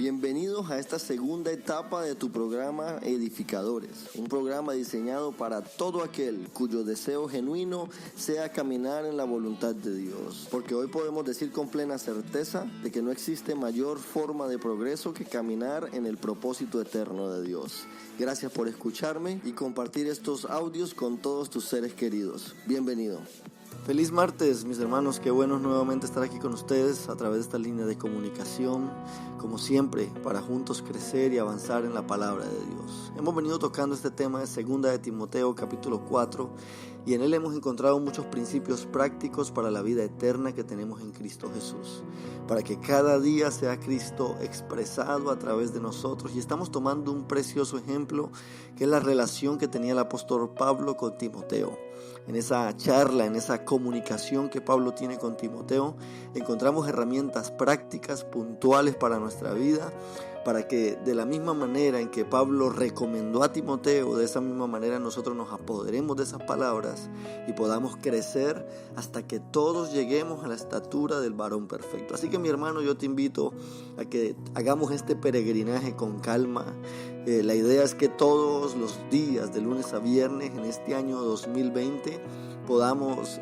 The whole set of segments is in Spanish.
Bienvenidos a esta segunda etapa de tu programa Edificadores, un programa diseñado para todo aquel cuyo deseo genuino sea caminar en la voluntad de Dios, porque hoy podemos decir con plena certeza de que no existe mayor forma de progreso que caminar en el propósito eterno de Dios. Gracias por escucharme y compartir estos audios con todos tus seres queridos. Bienvenido. Feliz martes, mis hermanos, qué bueno nuevamente estar aquí con ustedes a través de esta línea de comunicación, como siempre, para juntos crecer y avanzar en la palabra de Dios. Hemos venido tocando este tema de 2 de Timoteo capítulo 4 y en él hemos encontrado muchos principios prácticos para la vida eterna que tenemos en Cristo Jesús, para que cada día sea Cristo expresado a través de nosotros, y estamos tomando un precioso ejemplo que es la relación que tenía el apóstol Pablo con Timoteo. En esa charla, en esa comunicación que Pablo tiene con Timoteo, encontramos herramientas prácticas, puntuales para nuestra vida, para que de la misma manera en que Pablo recomendó a Timoteo, de esa misma manera nosotros nos apoderemos de esas palabras y podamos crecer hasta que todos lleguemos a la estatura del varón perfecto. Así que, mi hermano, yo te invito a que hagamos este peregrinaje con calma. La idea es que todos los días, de lunes a viernes, en este año 2020, podamos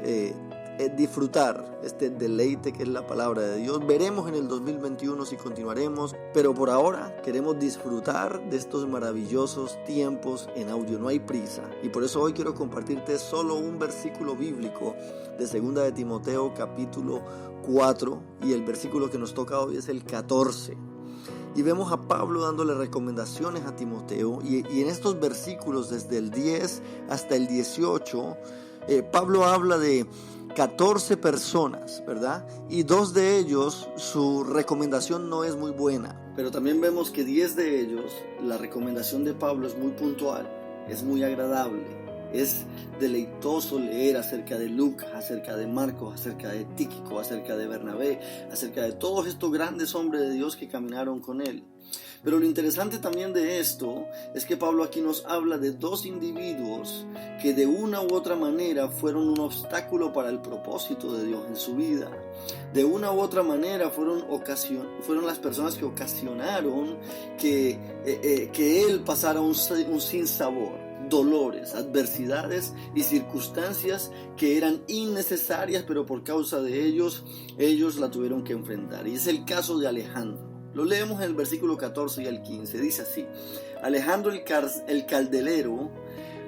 disfrutar este deleite que es la palabra de Dios. Veremos en el 2021 si continuaremos, pero por ahora queremos disfrutar de estos maravillosos tiempos en audio. No hay prisa, y por eso hoy quiero compartirte solo un versículo bíblico de 2 de Timoteo capítulo 4, y el versículo que nos toca hoy es el 14. Y vemos a Pablo dándole recomendaciones a Timoteo, y en estos versículos, desde el 10 hasta el 18, Pablo habla de 14 personas, ¿verdad? Y 2 de ellos, su recomendación no es muy buena. Pero también vemos que 10 de ellos, la recomendación de Pablo es muy puntual, es muy agradable. Es deleitoso leer acerca de Lucas, acerca de Marcos, acerca de Tíquico, acerca de Bernabé, acerca de todos estos grandes hombres de Dios que caminaron con él. Pero lo interesante también de esto es que Pablo aquí nos habla de 2 individuos que de una u otra manera fueron un obstáculo para el propósito de Dios en su vida. De una u otra manera fueron las personas que ocasionaron que él pasara un sinsabor. Dolores, adversidades y circunstancias que eran innecesarias, pero por causa de ellos la tuvieron que enfrentar. Y es el caso de Alejandro. Lo leemos en el versículo 14 y el 15. Dice así: Alejandro el caldelero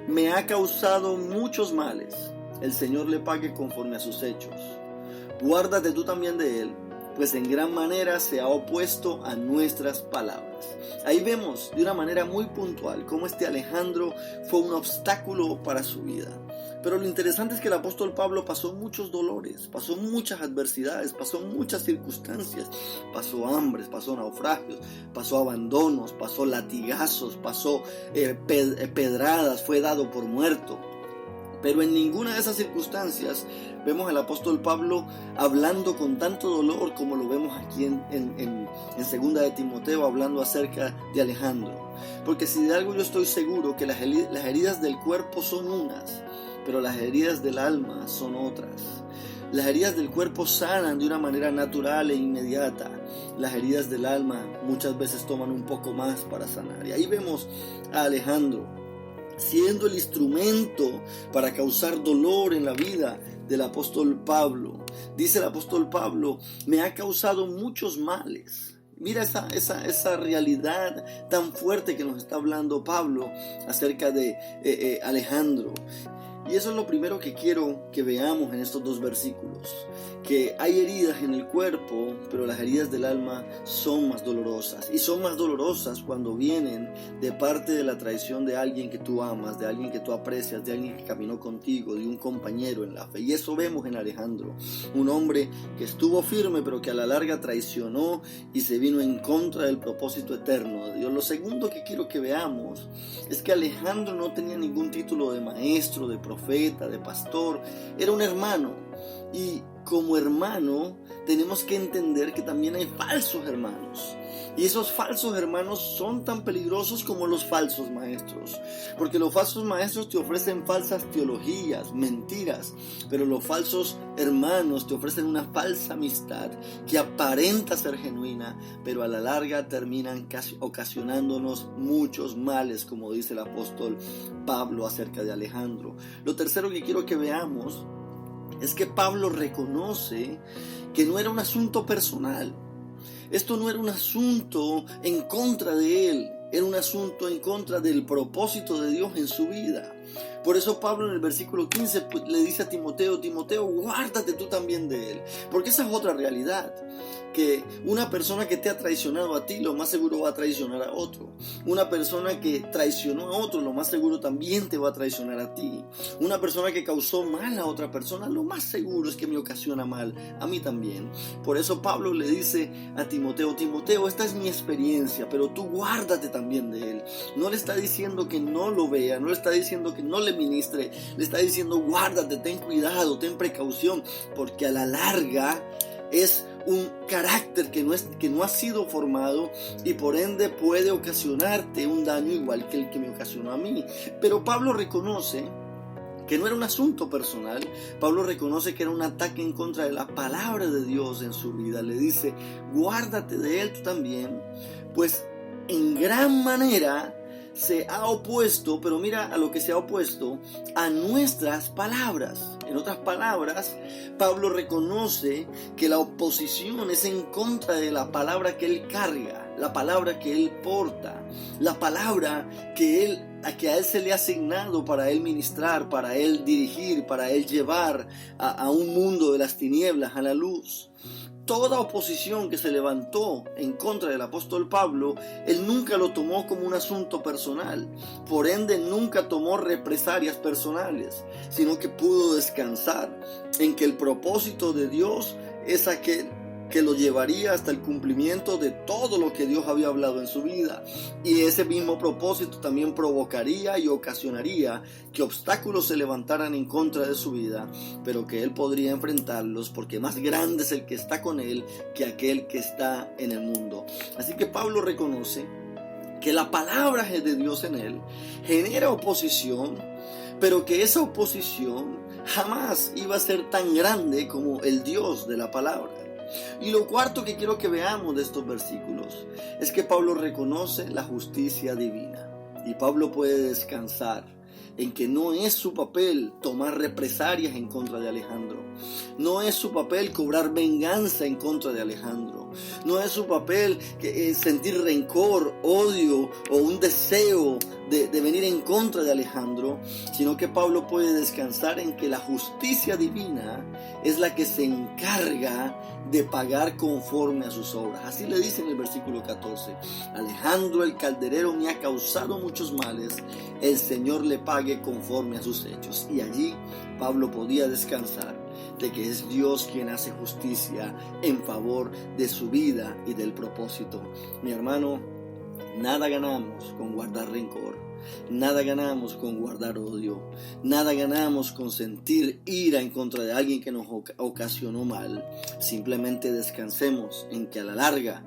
me ha causado muchos males. El Señor le pague conforme a sus hechos. Guárdate tú también de él, pues en gran manera se ha opuesto a nuestras palabras. Ahí vemos de una manera muy puntual cómo este Alejandro fue un obstáculo para su vida. Pero lo interesante es que el apóstol Pablo pasó muchos dolores, pasó muchas adversidades, pasó muchas circunstancias, pasó hambres, pasó naufragios, pasó abandonos, pasó latigazos, pasó pedradas, fue dado por muerto. Pero en ninguna de esas circunstancias vemos al apóstol Pablo hablando con tanto dolor como lo vemos aquí en 2 de Timoteo, hablando acerca de Alejandro. Porque si de algo yo estoy seguro, que las heridas del cuerpo son unas, pero las heridas del alma son otras. Las heridas del cuerpo sanan de una manera natural e inmediata. Las heridas del alma muchas veces toman un poco más para sanar. Y ahí vemos a Alejandro siendo el instrumento para causar dolor en la vida del apóstol Pablo. Dice el apóstol Pablo: me ha causado muchos males. Mira esa realidad tan fuerte que nos está hablando Pablo acerca de Alejandro. Y eso es lo primero que quiero que veamos en estos 2 versículos. Que hay heridas en el cuerpo, pero las heridas del alma son más dolorosas. Y son más dolorosas cuando vienen de parte de la traición de alguien que tú amas, de alguien que tú aprecias, de alguien que caminó contigo, de un compañero en la fe. Y eso vemos en Alejandro. Un hombre que estuvo firme, pero que a la larga traicionó y se vino en contra del propósito eterno de Dios. Lo segundo que quiero que veamos es que Alejandro no tenía ningún título de maestro, de profeta, de pastor. Era un hermano. Y como hermano tenemos que entender que también hay falsos hermanos. Y esos falsos hermanos son tan peligrosos como los falsos maestros. Porque los falsos maestros te ofrecen falsas teologías, mentiras. Pero los falsos hermanos te ofrecen una falsa amistad que aparenta ser genuina, pero a la larga terminan ocasionándonos muchos males, como dice el apóstol Pablo acerca de Alejandro. Lo tercero que quiero que veamos es que Pablo reconoce que no era un asunto personal. Esto no era un asunto en contra de él, era un asunto en contra del propósito de Dios en su vida. Por eso Pablo en el versículo 15 le dice a Timoteo, guárdate tú también de él. Porque esa es otra realidad, que una persona que te ha traicionado a ti, lo más seguro va a traicionar a otro. Una persona que traicionó a otro, lo más seguro también te va a traicionar a ti. Una persona que causó mal a otra persona, lo más seguro es que me ocasiona mal a mí también. Por eso Pablo le dice a Timoteo, esta es mi experiencia, pero tú guárdate también de él. No le está diciendo que no lo vea, no le está diciendo que no le ministre, le está diciendo guárdate, ten cuidado, ten precaución, porque a la larga es un carácter que no ha sido formado y por ende puede ocasionarte un daño igual que el que me ocasionó a mí. Pero Pablo reconoce que no era un asunto personal. Pablo reconoce que era un ataque en contra de la palabra de Dios en su vida. Le dice, guárdate de él tú también, pues en gran manera se ha opuesto, pero mira a lo que se ha opuesto, a nuestras palabras. En otras palabras, Pablo reconoce que la oposición es en contra de la palabra que él carga, la palabra que él porta, la palabra que a él se le ha asignado para él ministrar, para él dirigir, para él llevar a un mundo de las tinieblas a la luz. Toda oposición que se levantó en contra del apóstol Pablo, él nunca lo tomó como un asunto personal. Por ende, nunca tomó represalias personales, sino que pudo descansar en que el propósito de Dios es aquel que lo llevaría hasta el cumplimiento de todo lo que Dios había hablado en su vida. Y ese mismo propósito también provocaría y ocasionaría que obstáculos se levantaran en contra de su vida, pero que él podría enfrentarlos porque más grande es el que está con él que aquel que está en el mundo. Así que Pablo reconoce que la palabra de Dios en él genera oposición, pero que esa oposición jamás iba a ser tan grande como el Dios de la palabra. Y lo cuarto que quiero que veamos de estos versículos es que Pablo reconoce la justicia divina. Y Pablo puede descansar en que no es su papel tomar represalias en contra de Alejandro. No es su papel cobrar venganza en contra de Alejandro. No es su papel sentir rencor, odio o un deseo de venir en contra de Alejandro, sino que Pablo puede descansar en que la justicia divina es la que se encarga de pagar conforme a sus obras. Así le dice en el versículo 14, Alejandro el calderero me ha causado muchos males, el Señor le pague conforme a sus hechos. Y allí Pablo podía descansar de que es Dios quien hace justicia en favor de su vida y del propósito. Mi hermano, nada ganamos con guardar rencor, nada ganamos con guardar odio, nada ganamos con sentir ira en contra de alguien que nos ocasionó mal. Simplemente descansemos en que a la larga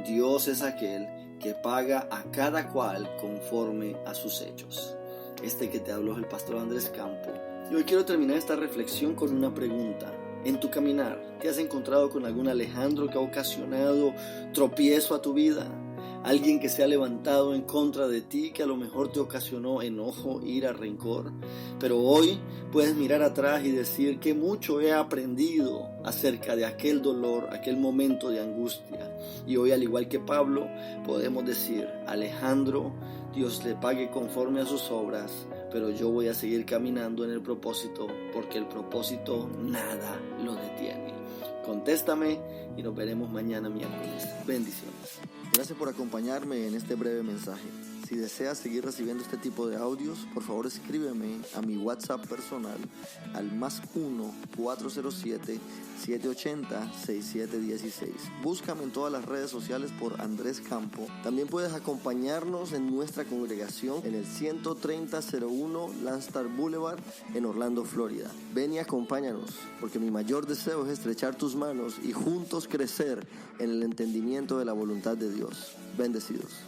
Dios es aquel que paga a cada cual conforme a sus hechos. Este que te habló es el pastor Andrés Campo. Y hoy quiero terminar esta reflexión con una pregunta. En tu caminar, ¿te has encontrado con algún Alejandro que ha ocasionado tropiezo a tu vida? Alguien que se ha levantado en contra de ti, que a lo mejor te ocasionó enojo, ira, rencor. Pero hoy puedes mirar atrás y decir que mucho he aprendido acerca de aquel dolor, aquel momento de angustia. Y hoy, al igual que Pablo, podemos decir, Alejandro, Dios le pague conforme a sus obras, pero yo voy a seguir caminando en el propósito, porque el propósito nada lo detiene. Contéstame y nos veremos mañana miércoles. Bendiciones. Gracias por acompañarme en este breve mensaje. Si deseas seguir recibiendo este tipo de audios, por favor escríbeme a mi WhatsApp personal al +1 407 780 6716. Búscame en todas las redes sociales por Andrés Campo. También puedes acompañarnos en nuestra congregación en el 13001 Landstar Boulevard en Orlando, Florida. Ven y acompáñanos, porque mi mayor deseo es estrechar tus manos y juntos crecer en el entendimiento de la voluntad de Dios. Bendecidos.